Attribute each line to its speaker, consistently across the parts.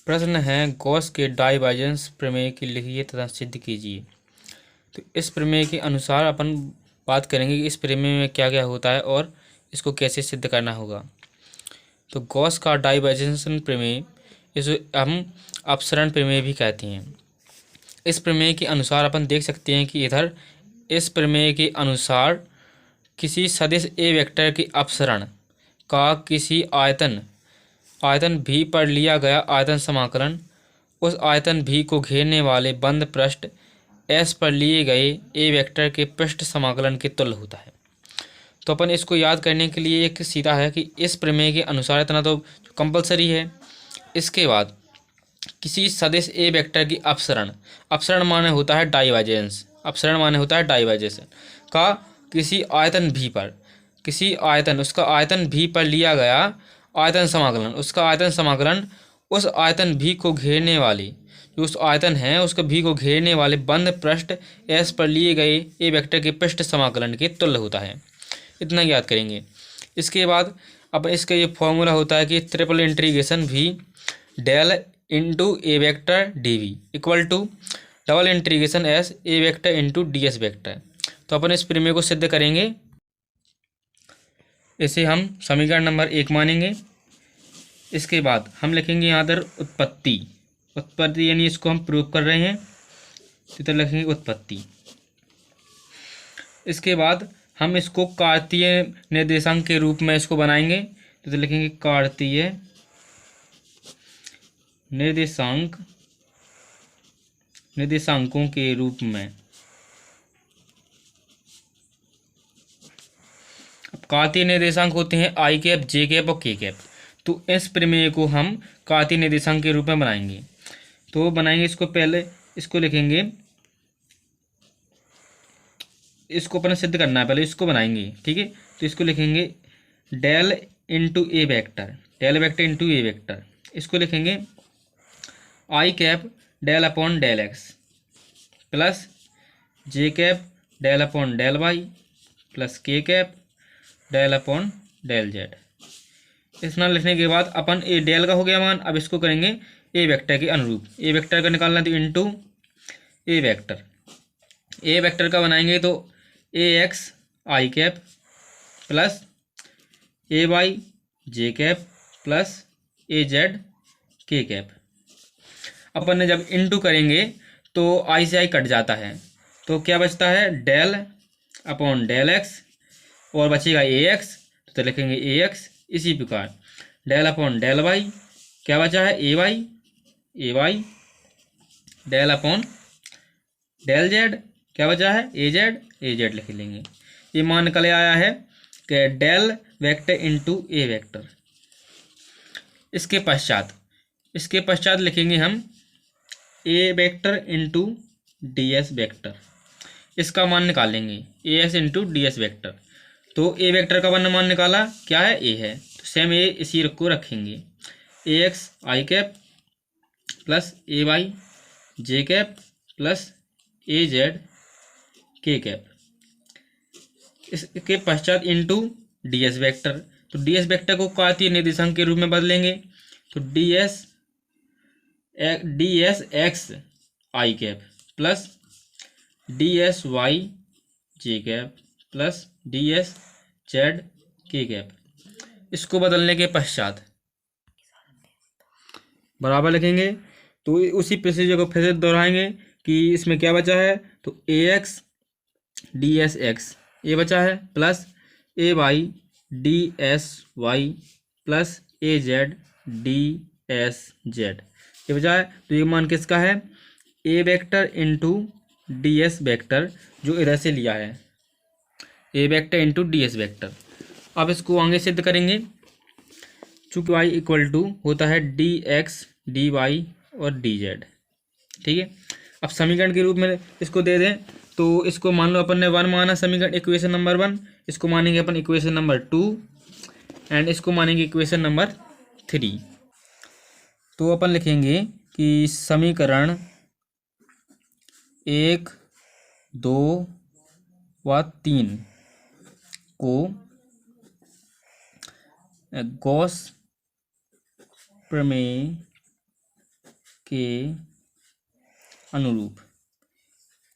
Speaker 1: प्रश्न है गॉस के डाइवर्जेंस प्रमेय की लिखिए तथा सिद्ध कीजिए। तो इस प्रमेय के अनुसार अपन बात करेंगे कि इस प्रमेय में क्या क्या होता है और इसको कैसे सिद्ध करना होगा। तो गॉस का डाइवर्जेंस प्रमेय इसे हम अपसरण प्रमेय भी कहते हैं। इस प्रमेय के अनुसार अपन देख सकते हैं कि इधर इस प्रमेय के अनुसार किसी सदिश ए वेक्टर के अपसरण का किसी आयतन भी पर लिया गया आयतन समाकलन उस आयतन भी को घेरने वाले बंद पृष्ठ एस पर लिए गए ए वेक्टर के पृष्ठ समाकलन के तुल्य होता है। तो अपन इसको याद करने के लिए एक सीधा है कि इस प्रमेय के अनुसार इतना तो कंपलसरी है। इसके बाद किसी सदिश ए वेक्टर की अपसरण माने होता है डाइवर्जेंस, अपसरण माने होता है डाइवर्जेंस का किसी आयतन भी पर, किसी आयतन उसका आयतन भी पर लिया गया आयतन समाकलन, उसका आयतन समाकलन उस आयतन भी को घेरने वाले, जो उस आयतन है उसका भी को घेरने वाले बंद पृष्ठ एस पर लिए गए ए वेक्टर के पृष्ठ समाकलन के तुल्य होता है। इतना याद करेंगे। इसके बाद अब इसका ये फॉर्मूला होता है कि triple integration V del into A vector d V equal to double integration S A vector into D S vector. तो अपन इस प्रमेय को सिद्ध करेंगे। इसे हम समीकरण नंबर 1 मानेंगे। इसके बाद हम लिखेंगे यहाँ पर उत्पत्ति यानी इसको हम प्रूव कर रहे हैं, इधर लिखेंगे उत्पत्ति। इसके बाद हम इसको कार्तीय निर्देशांक के रूप में इसको बनाएंगे, तो लिखेंगे कार्तीय निर्देशांकों के रूप में। अब कार्तीय निर्देशांक होते हैं आई कैप, जे कैप और के कैप। तो इस प्रमेय को हम कार्तीय निर्देशांक के रूप में बनाएंगे। तो बनाएंगे इसको, पहले इसको लिखेंगे, इसको अपन सिद्ध करना है, पहले इसको बनाएंगे, ठीक है। तो इसको लिखेंगे del into A vector, del vector into A vector. इसको लिखेंगे I cap del upon del X plus J cap del upon del Y plus K cap del upon del Z. इतना लिखने के बाद अपन ए डेल का हो गया मान, अब इसको करेंगे ए वेक्टर के अनुरूप। ए वेक्टर का निकालना तो into A vector, A vector का बनाएंगे तो A X I cap plus A Y J cap plus A Z K cap. अपन ने जब इंटू करेंगे तो आई से आई कट जाता है, तो क्या बचता है डेल अपॉन डेल एक्स और बचेगा ए एक्स, तो लिखेंगे ए एक्स। इसी प्रकार डेल अपॉन डेल वाई, क्या बचा है A Y del upon del Z, क्या बचा है ए जेड लिख लेंगे। ये मान निकल आया है कि del vector into A vector. इसके पश्चात लिखेंगे हम A vector into D S vector. इसका मान निकालेंगे A S into D S vector. तो ए वेक्टर का मान निकाला, क्या है ए है, तो सेम ए इसी को रखेंगे। A X I cap plus A Y J cap plus A Z K cap. इसके पश्चात इंटू डी एस वेक्टर। तो डी एस वेक्टर को कार्तीय निर्देशांक के रूप में बदलेंगे, तो D S X I cap plus D S Y J cap plus D S Z K cap. इसको बदलने के पश्चात बराबर लिखेंगे। तो उसी प्रोसीजर को फिर से दोहराएंगे कि इसमें क्या बचा है, तो A X D S X ये बचा है plus A Y D S Y plus A Z D S Z ये बचा है। तो ये मान किसका है, A vector into D S vector, जो इधर से लिया है A vector into D S vector. अब इसको आगे सिद्ध करेंगे, चूँकि वाई इक्वल टू होता है डी एक्स डी वाई और डी जेड, ठीक है। अब समीकरण के रूप में इसको दे दें, तो इसको मान लो अपन ने 1 माना समीकरण, इक्वेशन नंबर 1। इसको मानेंगे अपन इक्वेशन नंबर 2 एंड इसको मानेंगे इक्वेशन नंबर 3। तो अपन लिखेंगे कि समीकरण 1, 2 व 3 को गॉस प्रमेय के अनुरूप,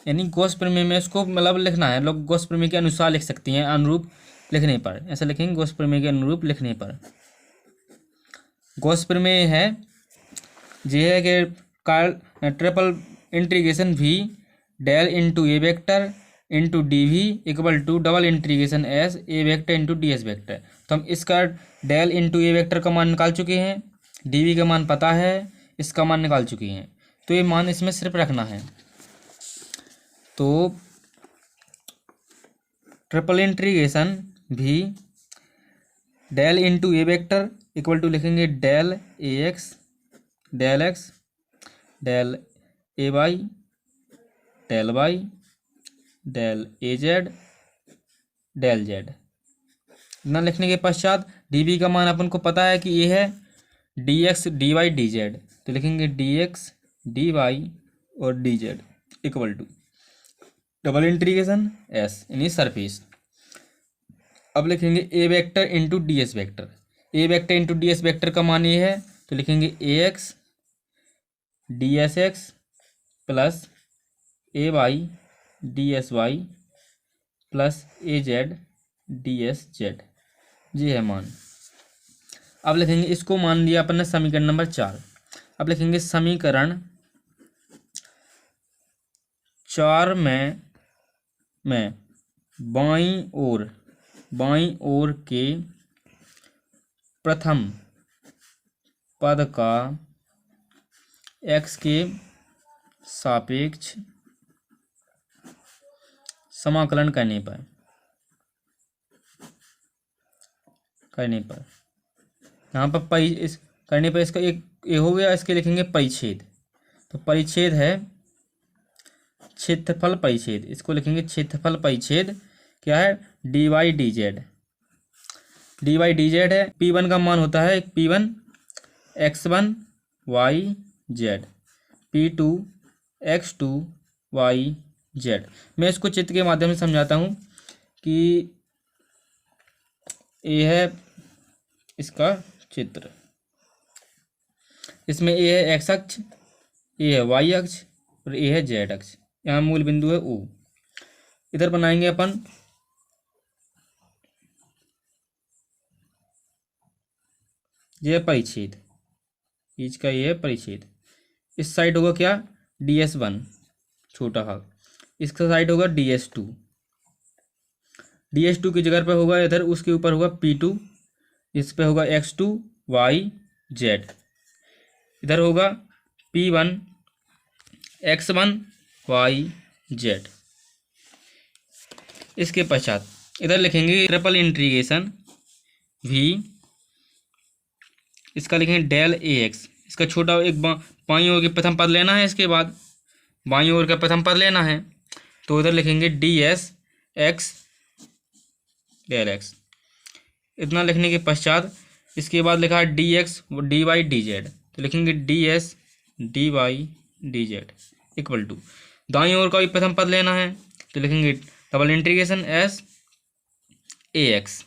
Speaker 1: यानी गॉस प्रमेय में इसको मतलब लिखना है, लोग गॉस प्रमेय के अनुसार लिख सकती हैं, अनुरूप लिखने पर ऐसा लिखेंगे, गॉस प्रमेय के अनुरूप लिखने पर। गॉस प्रमेय है यह है कि triple integration V del into A vector into d V equal to double integration S A vector into D S vector. तो हम इसका डेल इंटू ए वेक्टर का मान निकाल चुके हैं, डी वी का मान पता है, इसका मान निकाल चुके हैं, तो ये मान इसमें सिर्फ रखना है। तो triple integration V del into A vector equal to लिखेंगे del A x del x del A Y del y del A z del Z. इतना लिखने के पश्चात डी बी का मान अपन को पता है कि ये है D x D Y D Z, तो लिखेंगे डी एक्स डी वाई और D Z equal to double integration S यानी सरफेस। अब लिखेंगे A vector into D S vector, A vector into D S vector का मान ये है, तो लिखेंगे A X D S X plus A Y D S Y plus A Z D S Z, ये है मान। अब लिखेंगे इसको मान लिया अपन ने समीकरण नंबर 4। अब लिखेंगे समीकरण 4 में बाईं ओर के प्रथम पद का x के सापेक्ष समाकलन करने पर यहाँ पर इस करने पर इसका एक ये हो गया, इसके लिखेंगे परिच्छेद। तो परिच्छेद है क्षेत्रफल परिच्छेद, इसको लिखेंगे क्षेत्रफल परिच्छेद क्या है, डी वाई डी जेड है। P1 का मान होता है P1 x1 y z, P2 x2 y z। मैं इसको चित्र के माध्यम से समझाता हूँ कि ये है इसका चित्र, इसमें ये है x अक्ष, ये है y अक्ष और ये है z अक्ष। यहाँ मूल बिंदु है O। इधर बनाएंगे अपन यह परिच्छेद, बीच का ये परिच्छेद। इस साइड होगा क्या DS1 छोटा भाग, इसका साइड होगा DS2 की जगह पे होगा इधर, उसके ऊपर होगा P2, इस पे होगा x2 y z, इधर होगा P1 x1 y z। इसके पश्चात इधर लिखेंगे ट्रिपल इंटीग्रेशन भी, इसका लिखेंगे डेल ए एक्स, इसका छोटा एक बाईं ओर के प्रथम पद लेना है, इसके बाद बाईं ओर का प्रथम पद लेना है, तो इधर लिखेंगे d S x del x. इतना लिखने के पश्चात इसके बाद लिखा है D x D Y D Z, तो लिखेंगे d S D Y D Z equal to दाईं ओर का भी प्रथम पद लेना है, तो लिखेंगे double integration S A x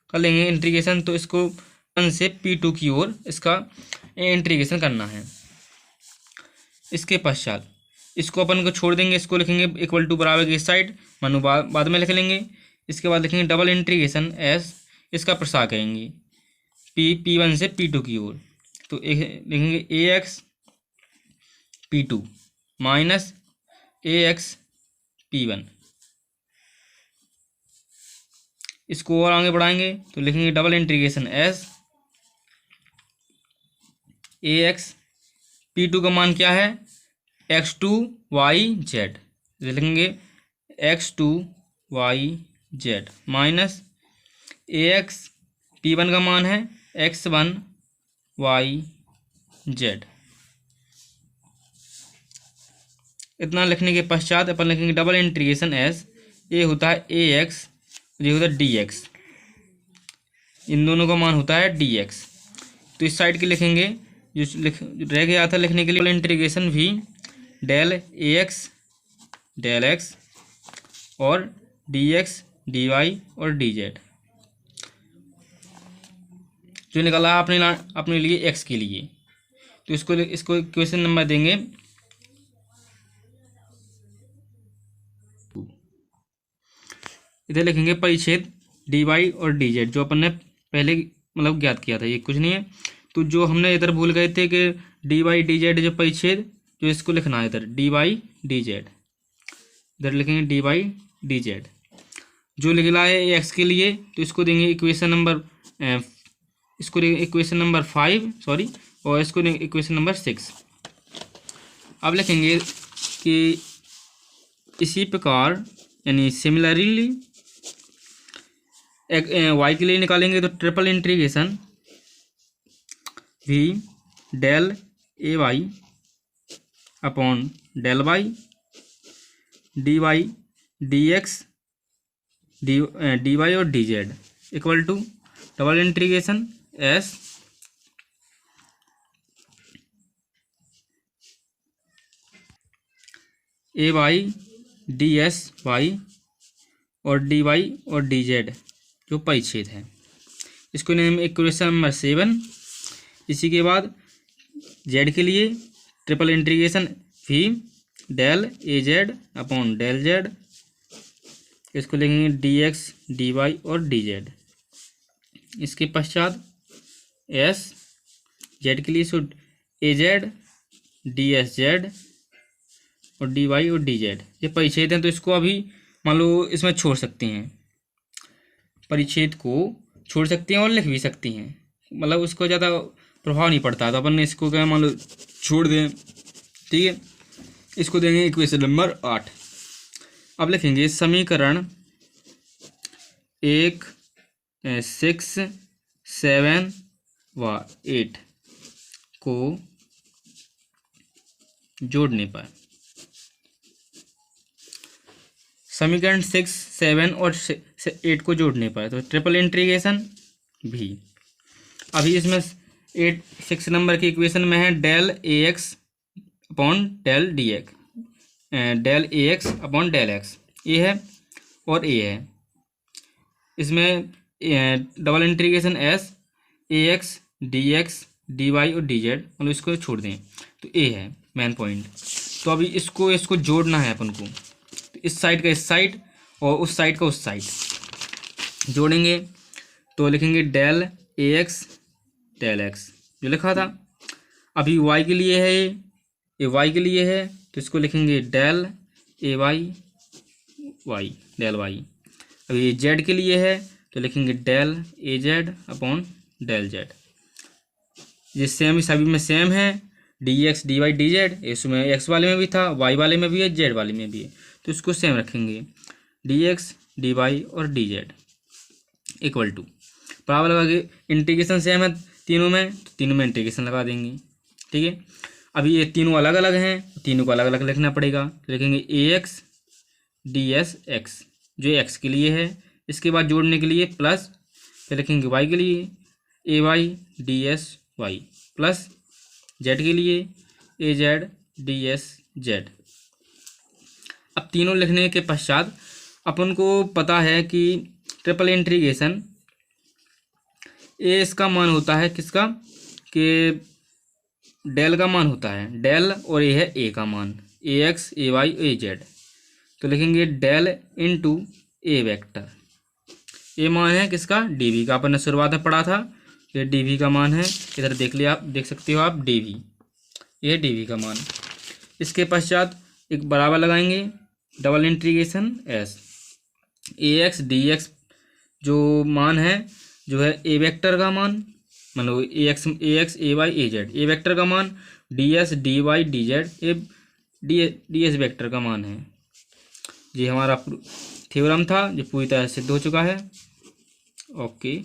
Speaker 1: कर लेंगे इंटीग्रेशन, तो इसको 1 से P2 की ओर इसका इंटीग्रेशन करना है। इसके पश्चात इसको अपन को छोड़ देंगे, इसको लिखेंगे इक्वल टू बराबर के इस साइड, मानो बाद में लिख लेंगे। इसके बाद लिखेंगे डबल इंटीग्रेशन एस, इसका प्रसार करेंगे P1 से P2 की ओर, तो लिखेंगे A x P2 minus A x P1। इसको और आगे बढ़ाएंगे तो लिखेंगे double integration S A x P2 का मान क्या है x2 y z, लिखेंगे x2 y z माइनस ए एक्स P1 का मान है x1 y z। इतना लिखने के पश्चात अपन लिखेंगे डबल इंटीग्रेशन एस, ये होता है ए एक्स, ये होता है डी एक्स, इन दोनों का मान होता है डी एक्स। तो इस साइड के लिखेंगे जो रह गया था लिखने के लिए integration V del A x और डी एक्स डी वाई और डी जेड, जो निकाला आपने अपने लिए एक्स के लिए, तो इसको इक्वेशन नंबर देंगे, इधर लिखेंगे परिच्छेद डी वाई और डी जेड, जो अपन ने पहले मतलब ज्ञात किया था, ये कुछ नहीं है। तो जो हमने इधर भूल गए थे कि डी वाई डी जेड जो परिच्छेद, जो इसको लिखना है इधर डी वाई डी जेड, इधर लिखेंगे डी वाई डी जेड। जो लिखना है एक्स के लिए, तो इसको देंगे इक्वेशन नंबर, इसको देंगे इक्वेशन नंबर 5 सॉरी, और इसको देंगे इक्वेशन नंबर 6। अब लिखेंगे कि इसी प्रकार यानी सिमिलरली वाई के लिए निकालेंगे तो triple integration V del A Y upon del Y D Y D x D Y और D Z equal to double integration S A Y D S Y और डी वाई और D Z जो परिच्छेद है, इसको name equation number 7। इसी के बाद जेड के लिए triple integration V del A z upon del z, इसको लिखेंगे डी एक्स डी वाई और डी जेड। इसके पश्चात एस जेड के लिए so A Z D S z और डी वाई और डी जेड ये परिच्छेद हैं। तो इसको अभी मान लो इसमें छोड़ सकते हैं, परिच्छेद को छोड़ सकते हैं और लिख भी सकती हैं, मतलब उसको ज़्यादा प्रभाव नहीं पड़ता। तो अपन ने इसको क्या मान लो छोड़ दें, ठीक है। इसको देंगे इक्वेशन नंबर 8। अब लिखेंगे समीकरण 1, 6, 7 व 8 को जोड़ने पर, समीकरण 6, 7 और 8 को जोड़ने पर, तो ट्रिपल इंटीग्रेशन भी। अभी इसमें 6 नंबर की इक्वेशन में है del A X upon del D X, del A X upon del X ये है और ए है। इसमें double integration S A X D Y और डी जेड, मतलब इसको छोड़ दें तो ए है मेन पॉइंट। तो अभी इसको जोड़ना है अपन को, तो इस साइड का इस साइड और उस साइड का उस साइड जोड़ेंगे। तो लिखेंगे del A x del x जो लिखा था। अभी वाई के लिए है, ये वाई के लिए है, तो इसको लिखेंगे del A y y del y. अभी ये जेड के लिए है तो लिखेंगे del A z upon del z. ये सेम सभी में सेम है, D x D Y D z, इसमें एक्स वाले में भी था, वाई वाले में भी है, जेड वाले में भी है, तो इसको सेम रखेंगे डी एक्स डी वाई और डी जेड इक्वल टू बराबर लगा के इंटीग्रेशन सेम है तीनों में, तो तीनों में इंटीग्रेशन लगा देंगे, ठीक है। अभी ये तीनों अलग अलग हैं, तीनों को अलग अलग लिखना पड़ेगा, तो लिखेंगे A X D S x जो एक्स के लिए है, इसके बाद जोड़ने के लिए प्लस, फिर लिखेंगे वाई के लिए A Y D S Y plus Z के लिए A Z D S Z. अब तीनों लिखने के पश्चात अपन को पता है कि ट्रिपल इंटीग्रेशन ए इसका मान होता है किसका, कि डेल का मान होता है डेल, और ये है ए का मान ए X A Y A Z. तो लिखेंगे डेल इंटू ए वेक्टर, ये मान है किसका डी वी का, अपन ने शुरुआत में पढ़ा था, ये डी वी का मान है, इधर देख लिया आप, देख सकते हो आप डी वी, ये डी वी का मान। इसके पश्चात एक बराबर लगाएंगे double integration S A X D x जो मान है, जो है ए वेक्टर का मान, मतलब A X A Y A Z A vector का मान, D S D Y D Z A D S vector का मान है। ये हमारा थ्योरम था जो पूरी तरह सिद्ध हो चुका है। ओके।